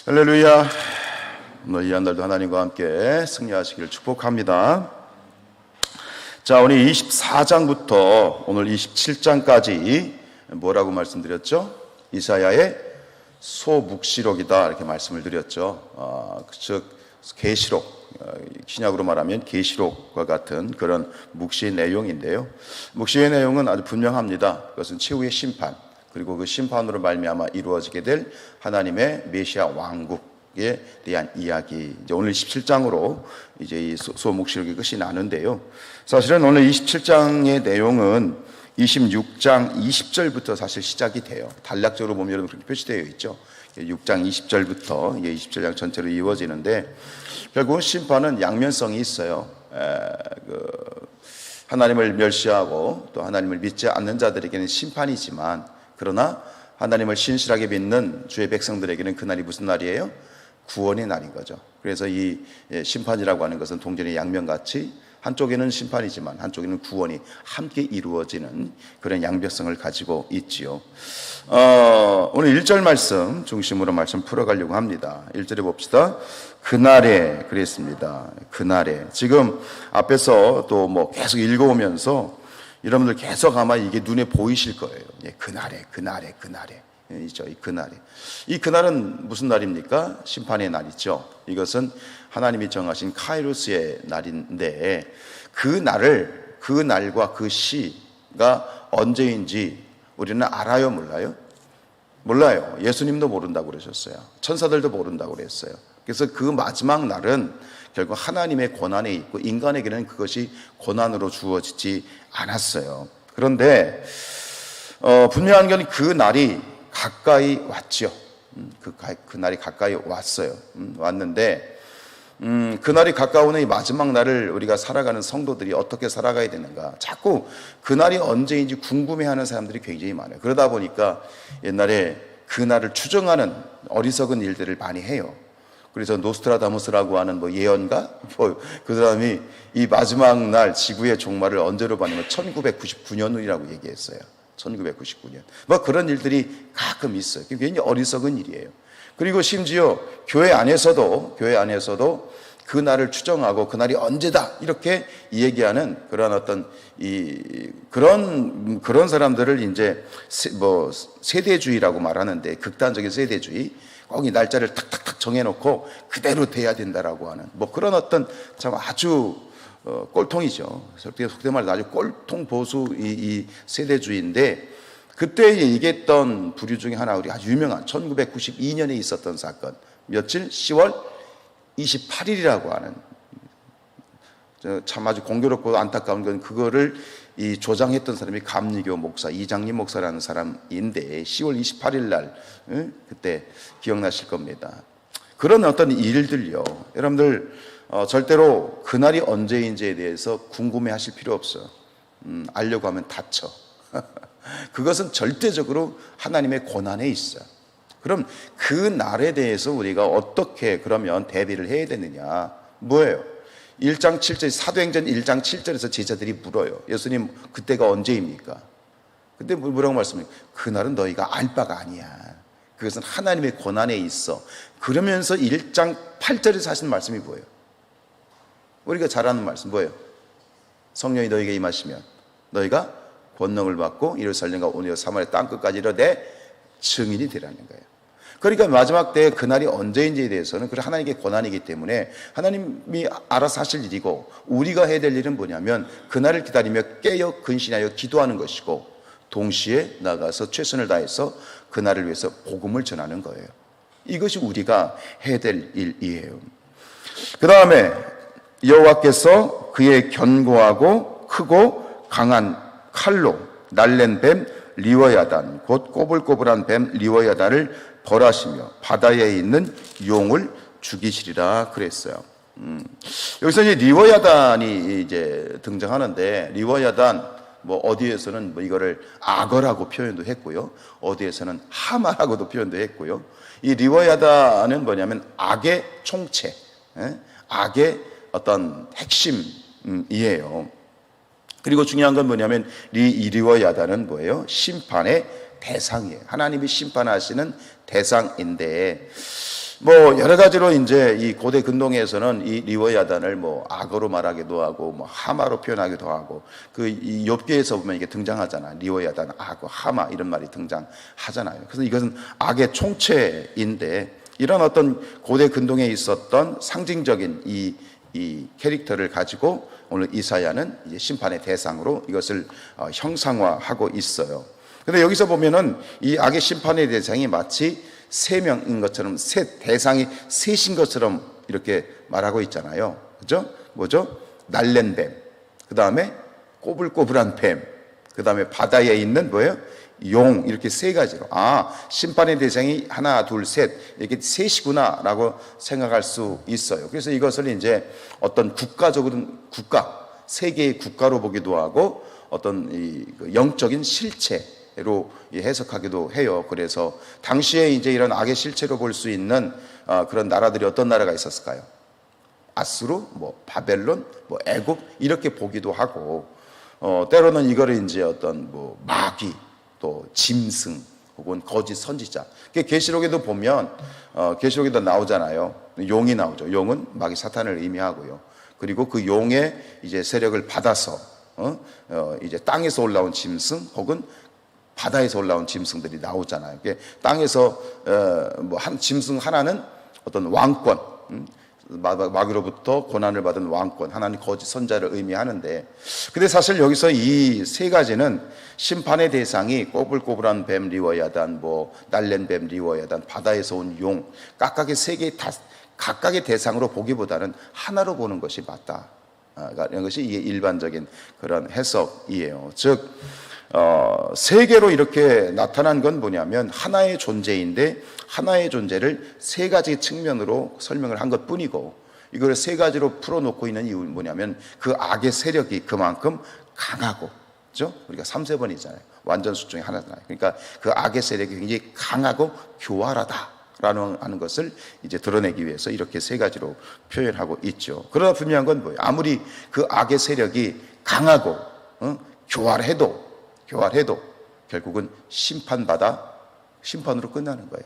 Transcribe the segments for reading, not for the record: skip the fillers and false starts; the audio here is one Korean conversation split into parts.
할렐루야. 오늘 이 한 달도 하나님과 함께 승리하시기를 축복합니다. 자, 오늘 24장부터 오늘 27장까지 뭐라고 말씀드렸죠? 이사야의 소묵시록이다 이렇게 말씀을 드렸죠. 즉 계시록, 신약으로 말하면 계시록과 같은 그런 묵시의 내용인데요. 묵시의 내용은 아주 분명합니다. 그것은 최후의 심판, 그리고 그 심판으로 말미암아 이루어지게 될 하나님의 메시아 왕국에 대한 이야기. 이제 오늘 27장으로 이제 이 소묵시록의 끝이 나는데요. 사실은 오늘 27장의 내용은 26장 20절부터 사실 시작이 돼요. 단락적으로 보면 여러분 그렇게 표시되어 있죠. 6장 20절부터 27장 전체로 이루어지는데 결국은 심판은 양면성이 있어요. 하나님을 멸시하고 또 하나님을 믿지 않는 자들에게는 심판이지만, 그러나 하나님을 신실하게 믿는 주의 백성들에게는 그날이 무슨 날이에요? 구원의 날인 거죠. 그래서 이 심판이라고 하는 것은 동전의 양면같이 한쪽에는 심판이지만 한쪽에는 구원이 함께 이루어지는 그런 양면성을 가지고 있지요. 오늘 1절 말씀 중심으로 말씀 풀어가려고 합니다. 1절에 봅시다. 그날에 그랬습니다. 그날에. 지금 앞에서 또 뭐 계속 읽어오면서 여러분들 계속 아마 이게 눈에 보이실 거예요. 그날에 있죠. 이 그날에. 이 그날은 무슨 날입니까? 심판의 날이죠. 이것은 하나님이 정하신 카이로스의 날인데, 그 날과 그 시가 언제인지 우리는 알아요, 몰라요? 몰라요. 예수님도 모른다고 그러셨어요. 천사들도 모른다고 그랬어요. 그래서 그 마지막 날은 결국 하나님의 권한에 있고 인간에게는 그것이 권한으로 주어지지 않았어요. 그런데 분명한 건 그 날이 가까이 왔죠. 그 날이 가까이 왔어요. 왔는데 그 날이 가까우는 이 마지막 날을 우리가 살아가는 성도들이 어떻게 살아가야 되는가, 자꾸 그 날이 언제인지 궁금해하는 사람들이 굉장히 많아요. 그러다 보니까 옛날에 그 날을 추정하는 어리석은 일들을 많이 해요. 그래서 노스트라다무스라고 하는 예언가? 그 사람이 이 마지막 날 지구의 종말을 언제로 봤냐면 1999년 후이라고 얘기했어요. 1999년. 그런 일들이 가끔 있어요. 굉장히 어리석은 일이에요. 그리고 심지어 교회 안에서도 그 날을 추정하고 그 날이 언제다 이렇게 얘기하는 그런 어떤 그런 사람들을 이제 세대주의라고 말하는데, 극단적인 세대주의. 꼭 이 날짜를 탁탁탁 정해놓고 그대로 돼야 된다라고 하는 그런 어떤 참 아주 꼴통이죠. 속된 말로 아주 꼴통 보수 이 세대주의인데, 그때 얘기했던 부류 중에 하나, 우리 아주 유명한 1992년에 있었던 사건, 며칠 10월 28일이라고 하는, 참 아주 공교롭고 안타까운 건 그거를 이 조장했던 사람이 감리교 목사, 이장림 목사라는 사람인데 10월 28일 날 그때 기억나실 겁니다. 그런 어떤 일들요, 여러분들 절대로 그날이 언제인지에 대해서 궁금해하실 필요 없어요. 알려고 하면 다쳐. 그것은 절대적으로 하나님의 권한에 있어요. 그럼 그 날에 대해서 우리가 어떻게 그러면 대비를 해야 되느냐? 뭐예요? 1장 7절, 사도행전 1장 7절에서 제자들이 물어요. 예수님, 그때가 언제입니까? 그때 뭐라고 말씀해요? 그날은 너희가 알 바가 아니야. 그것은 하나님의 권한에 있어. 그러면서 1장 8절에서 하신 말씀이 뭐예요? 우리가 잘 아는 말씀 뭐예요? 성령이 너희에게 임하시면 너희가 권능을 받고 예루살렘과 오늘 사마리아 땅끝까지 이르되 증인이 되라는 거예요. 그러니까 마지막 때 그날이 언제인지에 대해서는 그 하나님의 권한이기 때문에 하나님이 알아서 하실 일이고, 우리가 해야 될 일은 뭐냐면 그날을 기다리며 깨어 근신하여 기도하는 것이고, 동시에 나가서 최선을 다해서 그날을 위해서 복음을 전하는 거예요. 이것이 우리가 해야 될 일이에요. 그 다음에 여호와께서 그의 견고하고 크고 강한 칼로 날랜 뱀 리워야단, 곧 꼬불꼬불한 뱀 리워야단을 벌하시며 바다에 있는 용을 죽이시리라 그랬어요. 여기서 이제 리워야단이 이제 등장하는데, 리워야단 어디에서는 이거를 악어라고 표현도 했고요, 어디에서는 하마라고도 표현도 했고요. 이 리워야단은 뭐냐면 악의 총체, 악의 어떤 핵심이에요. 그리고 중요한 건 뭐냐면 이 리워야단은 뭐예요? 심판의 대상이에요. 하나님이 심판하시는 대상인데, 뭐 여러 가지로 이제 이 고대 근동에서는 이 리워야단을 뭐 악어로 말하기도 하고 뭐 하마로 표현하기도 하고 그 이 욥기에서 보면 이게 등장하잖아. 리워야단, 악어, 하마 이런 말이 등장하잖아요. 그래서 이것은 악의 총체인데 이런 어떤 고대 근동에 있었던 상징적인 이 캐릭터를 가지고 오늘 이사야는 이제 심판의 대상으로 이것을 형상화하고 있어요. 근데 여기서 보면은 이 악의 심판의 대상이 마치 세 명인 것처럼 대상이 셋인 것처럼 이렇게 말하고 있잖아요. 그죠? 뭐죠? 날랜 뱀, 그 다음에 꼬불꼬불한 뱀, 그 다음에 바다에 있는 뭐예요? 용, 이렇게 세 가지로. 심판의 대상이 하나, 둘, 셋, 이렇게 셋이구나 라고 생각할 수 있어요. 그래서 이것을 이제 어떤 국가, 세계의 국가로 보기도 하고 어떤 이 영적인 실체로 해석하기도 해요. 그래서 당시에 이제 이런 악의 실체로 볼 수 있는 그런 나라들이 어떤 나라가 있었을까요? 아수르, 뭐 바벨론, 뭐 애굽 이렇게 보기도 하고 때로는 이거를 이제 어떤 뭐 마귀, 또 짐승 혹은 거짓 선지자. 계시록에도 보면 계시록에도 나오잖아요. 용이 나오죠. 용은 마귀 사탄을 의미하고요. 그리고 그 용의 이제 세력을 받아서 이제 땅에서 올라온 짐승 혹은 바다에서 올라온 짐승들이 나오잖아요. 땅에서 뭐 한 짐승 하나는 어떤 왕권, 마귀로부터 고난을 받은 왕권, 하나님 거짓 선자를 의미하는데, 근데 사실 여기서 이 세 가지는 심판의 대상이 꼬불꼬불한 뱀 리워야단, 뭐 날랜 뱀 리워야단, 바다에서 온 용, 각각의 대상으로 보기보다는 하나로 보는 것이 맞다. 이런 것이 이게 일반적인 그런 해석이에요. 즉 세 개로 이렇게 나타난 건 뭐냐면 하나의 존재인데 하나의 존재를 세 가지 측면으로 설명을 한 것뿐이고, 이걸 세 가지로 풀어놓고 있는 이유는 뭐냐면 그 악의 세력이 그만큼 강하고, 그렇죠? 우리가 3세번이잖아요. 완전 수 중에 하나잖아요. 그러니까 그 악의 세력이 굉장히 강하고 교활하다라는 것을 이제 드러내기 위해서 이렇게 세 가지로 표현하고 있죠. 그러나 분명한 건 뭐예요? 아무리 그 악의 세력이 강하고 교활해도 결국은 심판으로 끝나는 거예요.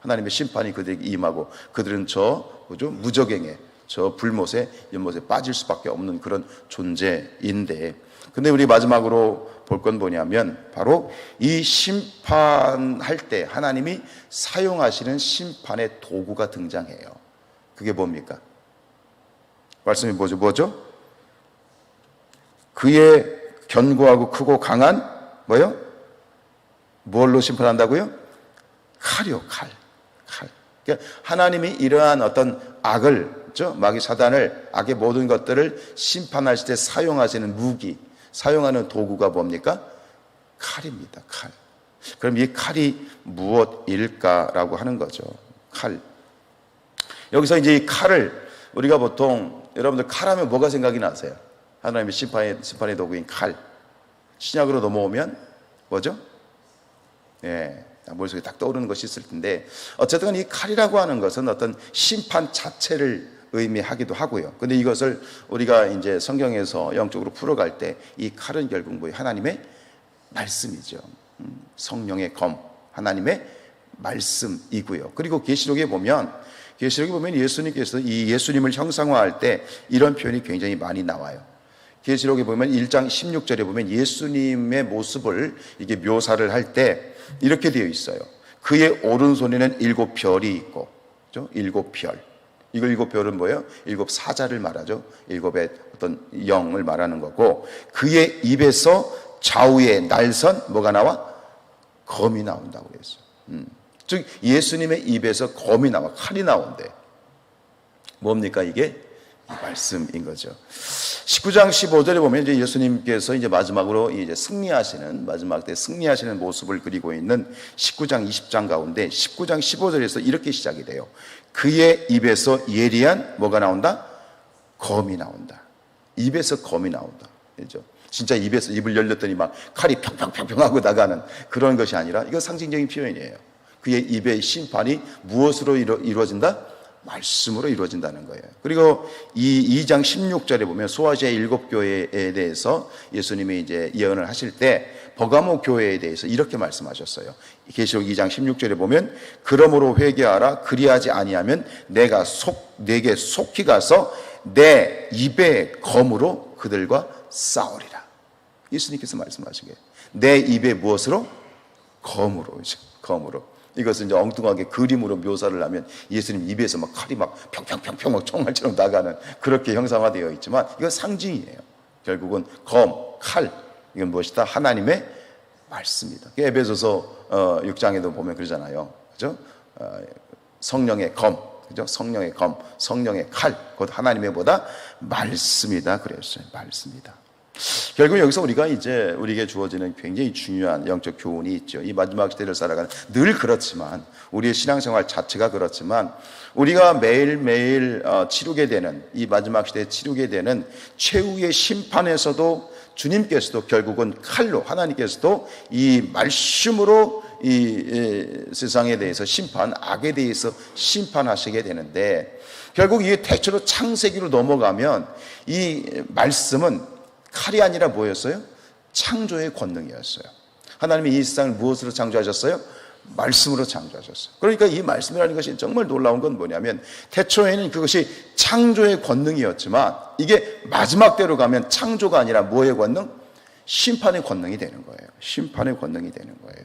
하나님의 심판이 그들에게 임하고 그들은 무적행에, 불못에, 연못에 빠질 수밖에 없는 그런 존재인데, 근데 우리 마지막으로 볼 건 뭐냐면 바로 이 심판할 때 하나님이 사용하시는 심판의 도구가 등장해요. 그게 뭡니까? 말씀이 뭐죠? 그의 견고하고 크고 강한 뭐요? 뭘로 심판한다고요? 칼이요, 칼. 그러니까 하나님이 이러한 어떤 악을, 마귀 사단을, 악의 모든 것들을 심판하실 때 사용하시는 무기, 사용하는 도구가 뭡니까? 칼입니다, 칼. 그럼 이 칼이 무엇일까라고 하는 거죠. 칼. 여기서 이제 이 칼을 우리가 보통, 여러분들 칼하면 뭐가 생각이 나세요? 하나님의 심판의 도구인 칼. 신약으로 넘어오면 뭐죠? 머릿속에 딱 떠오르는 것이 있을 텐데, 어쨌든 이 칼이라고 하는 것은 어떤 심판 자체를 의미하기도 하고요. 근데 이것을 우리가 이제 성경에서 영적으로 풀어갈 때 이 칼은 결국 뭐예요? 하나님의 말씀이죠. 성령의 검, 하나님의 말씀이고요. 그리고 계시록에 보면 예수님께서 이 예수님을 형상화할 때 이런 표현이 굉장히 많이 나와요. 계시록에 보면 1장 16절에 보면 예수님의 모습을 이게 묘사를 할 때 이렇게 되어 있어요. 그의 오른손에는 7별이 있고, 그렇죠? 7별. 이거 7별은 뭐예요? 7사자를 말하죠. 7의 어떤 영을 말하는 거고, 그의 입에서 좌우에 날선 뭐가 나와? 검이 나온다고 그랬어요. 즉 예수님의 입에서 검이 나와, 칼이 나온대. 뭡니까 이게? 말씀인 거죠. 19장 15절에 보면 이제 예수님께서 이제 마지막으로 이제 마지막 때 승리하시는 모습을 그리고 있는 19장 20장 가운데 19장 15절에서 이렇게 시작이 돼요. 그의 입에서 예리한 뭐가 나온다? 검이 나온다. 입에서 검이 나온다. 그렇죠? 진짜 입에서 입을 열렸더니 막 칼이 평평평평 하고 나가는 그런 것이 아니라 이거 상징적인 표현이에요. 그의 입의 심판이 무엇으로 이루어진다? 말씀으로 이루어진다는 거예요. 그리고 이 2장 16절에 보면 소아시아 7교회에 대해서 예수님이 이제 예언을 하실 때 버가모 교회에 대해서 이렇게 말씀하셨어요. 계시록 2장 16절에 보면 그러므로 회개하라. 그리하지 아니하면 내게 속히 가서 내 입의 검으로 그들과 싸우리라. 예수님께서 말씀하신 거예요. 내 입에 무엇으로? 검으로. 이것은 이제 엉뚱하게 그림으로 묘사를 하면 예수님 입에서 막 칼이 막 평평평평 막 총알처럼 나가는 그렇게 형상화되어 있지만 이건 상징이에요. 결국은 칼 이건 무엇이다? 하나님의 말씀이다. 에베소서 6장에도 보면 그러잖아요. 그죠? 성령의 검, 그죠? 성령의 검, 성령의 칼, 곧 하나님의 보다 말씀이다 그랬어요. 말씀이다. 결국 여기서 우리에게 주어지는 굉장히 중요한 영적 교훈이 있죠. 이 마지막 시대를 살아가는 늘 그렇지만 우리의 신앙생활 자체가 그렇지만 우리가 매일매일 치르게 되는 이 마지막 시대에 치르게 되는 최후의 심판에서도 주님께서도 결국은 칼로 하나님께서도 이 말씀으로 이 세상에 대해서 악에 대해서 심판하시게 되는데 결국 이게 대체로 창세기로 넘어가면 이 말씀은 칼이 아니라 뭐였어요? 창조의 권능이었어요. 하나님이 이 세상을 무엇으로 창조하셨어요? 말씀으로 창조하셨어요. 그러니까 이 말씀이라는 것이 정말 놀라운 건 뭐냐면 태초에는 그것이 창조의 권능이었지만 이게 마지막 때로 가면 창조가 아니라 뭐의 권능? 심판의 권능이 되는 거예요. 심판의 권능이 되는 거예요.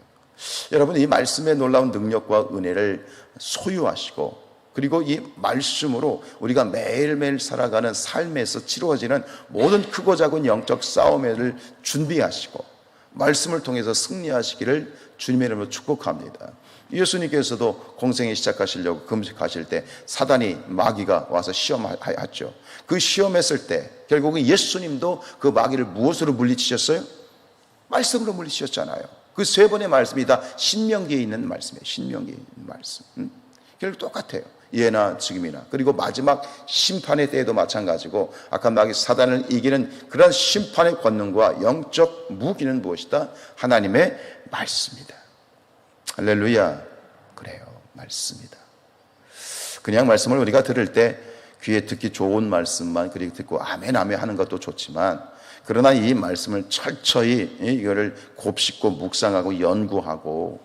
여러분 이 말씀의 놀라운 능력과 은혜를 소유하시고 그리고 이 말씀으로 우리가 매일매일 살아가는 삶에서 치루어지는 모든 크고 작은 영적 싸움을 준비하시고 말씀을 통해서 승리하시기를 주님의 이름으로 축복합니다. 예수님께서도 공생애 시작하시려고 금식하실 때 사단이 마귀가 와서 시험하였죠. 그 시험했을 때 결국은 예수님도 그 마귀를 무엇으로 물리치셨어요? 말씀으로 물리치셨잖아요. 그 세 번의 말씀이 다 신명기에 있는 말씀이에요. 신명기에 있는 말씀. 결국 똑같아요. 예나 지금이나. 그리고 마지막 심판의 때에도 마찬가지고 아까 마귀 사단을 이기는 그런 심판의 권능과 영적 무기는 무엇이다? 하나님의 말씀이다. 할렐루야. 그래요. 말씀이다. 그냥 말씀을 우리가 들을 때 귀에 듣기 좋은 말씀만 그리고 듣고 아멘 아멘 하는 것도 좋지만 그러나 이 말씀을 철저히 이거를 곱씹고 묵상하고 연구하고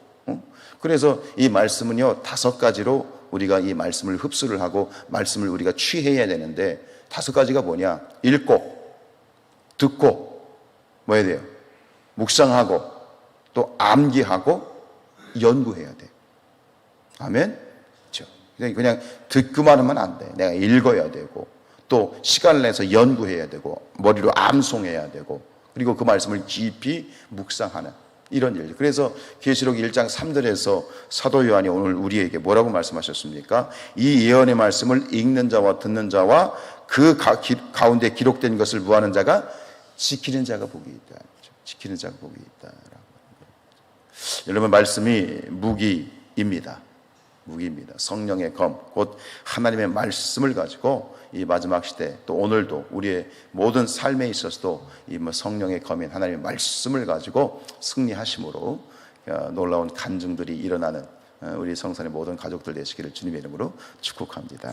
그래서 이 말씀은요 5가지로 우리가 이 말씀을 흡수를 하고 말씀을 우리가 취해야 되는데 5가지가 뭐냐? 읽고 듣고 뭐 해야 돼요? 묵상하고 또 암기하고 연구해야 돼요. 아멘? 그렇죠? 그냥 듣기만 하면 안 돼. 내가 읽어야 되고 또 시간을 내서 연구해야 되고 머리로 암송해야 되고 그리고 그 말씀을 깊이 묵상하는 이런 일. 그래서 계시록 1장 3절에서 사도 요한이 오늘 우리에게 뭐라고 말씀하셨습니까? 이 예언의 말씀을 읽는 자와 듣는 자와 그 가운데 기록된 것을 무하는 자가 지키는 자가 복이 있다. 지키는 자가 복이 있다. 여러분 말씀이 무기입니다. 무기입니다. 성령의 검, 곧 하나님의 말씀을 가지고 이 마지막 시대 또 오늘도 우리의 모든 삶에 있어서도 이 성령의 검인 하나님의 말씀을 가지고 승리하심으로 놀라운 간증들이 일어나는 우리 성산의 모든 가족들 되시기를 주님의 이름으로 축복합니다.